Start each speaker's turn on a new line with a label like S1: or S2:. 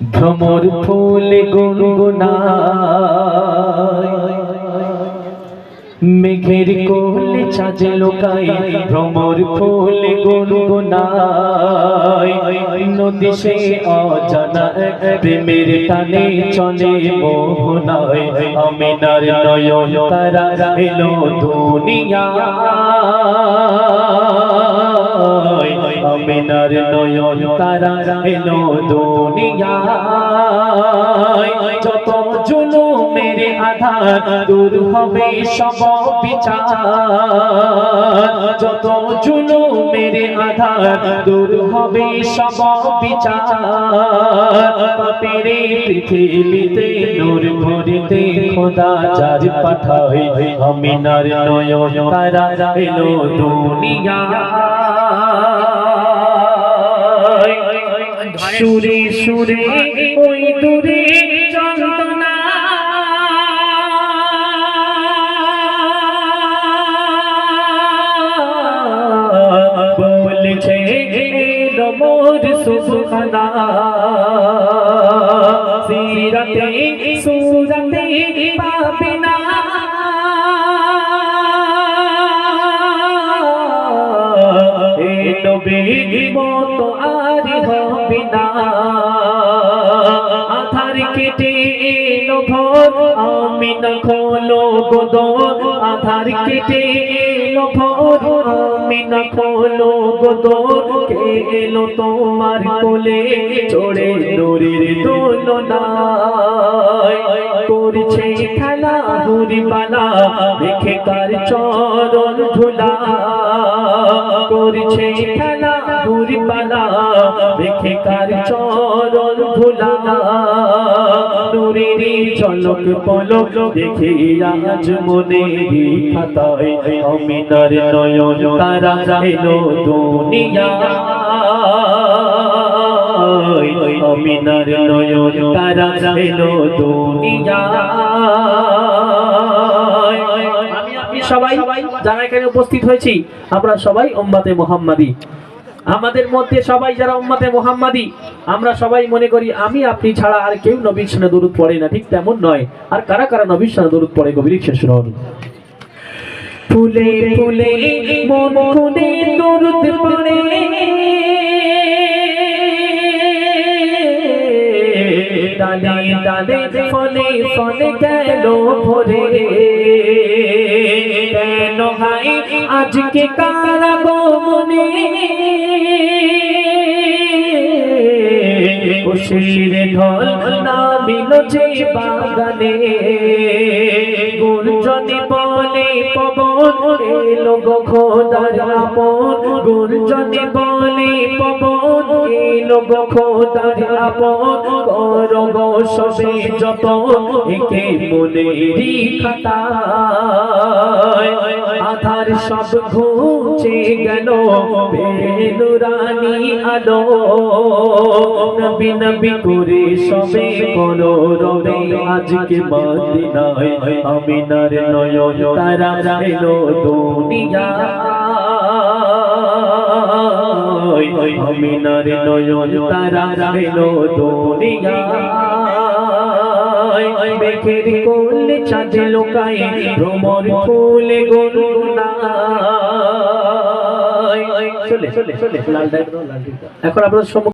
S1: ভ্রমর ফুল গুনগুনায় মেঘের কোলে চাঁদ লোকায় ভ্রমর ফুল গুনগুনায় নদী সে অজানা প্রেমের টানে চলে মোহনায় আমিনার নয়ন তারা এলো দুনিয়ায় আমিনার নয়ন তারা এলো দুনিয়ায় যত জুলুমের আধার দূর হবে সব বিচার যত জুলুমের আধার দূর হবে সব বিচার পাপের পৃথিবীতে নূর ভরিতে খোদা যার পাঠায় আমিনার নয়ন তারা এলো দুনিয়ায় সুরে সুরে ওই দূরে চন্দনা বলছে মোর সুবহানা সিরাতে সুরাতে পাবে না এ নবীর মতো আর হবে না আধার কেটে এলো ভোর আমিনা খোলো গোদর আধার কেটে এলো ভোর আমিনা খোলো গোদর কে এলো তোমার কোলে চড়ে নূরের দোলনায় করছে খেলা হুরিবালা দেখে কার চরণ ধুলা করছে খেলা হুরিবালা দেখে কার চরণ ধুলা নূরের ঝলক পলক দেখে আজ মনেরই খাতায় আমিনার নয়ন তারা এলো দুনিয়ায় আমিনার নয়ন তারা এলো দুনিয়ায় আমি সবাই যারা এখানে উপস্থিত হয়েছি আমরা সবাই উম্মতে মুহাম্মাদি আমাদের মধ্যে সবাই যারা উম্মতে মুহাম্মাদি আমরা সবাই মনে করি আমি আপনি ছাড়া আর কেউ নবীর সানে দরুদ পড়ে না ঠিক তেমন নয় আর কারা কারা নবীর সানে দরুদ পড়ে গভীর শেষ শুনুন ফুলে ফুলে মন খুলে দরুদ পড়ে ডালে ডালে ফলে ফলে গেল ভরে কেন হাই আজকে কারা গো মনে খুশির ঢল নামিল যে বাগানে গুঞ্জনে বলে পবন এলো গো খোদার আপন গুঞ্জনে বলে পবন এলো গো খোদার আপন করো গো সবে যত একে মনেরই খাতায় আধার সব ঘুচে গেল বেনুরানি আলো নবী নবী করে সবে বলো রবে আজকে মদিনায় আমিনার নয়ন তারা এলো দুনিয়ায় আমিনার নয়ন তারা এলো দুনিয়ায় মেঘের কোলে চাঁদ লোকায় ভ্রমর ফুল গুনগুনায় চলে চলে চলে লাল এখন আপনাদের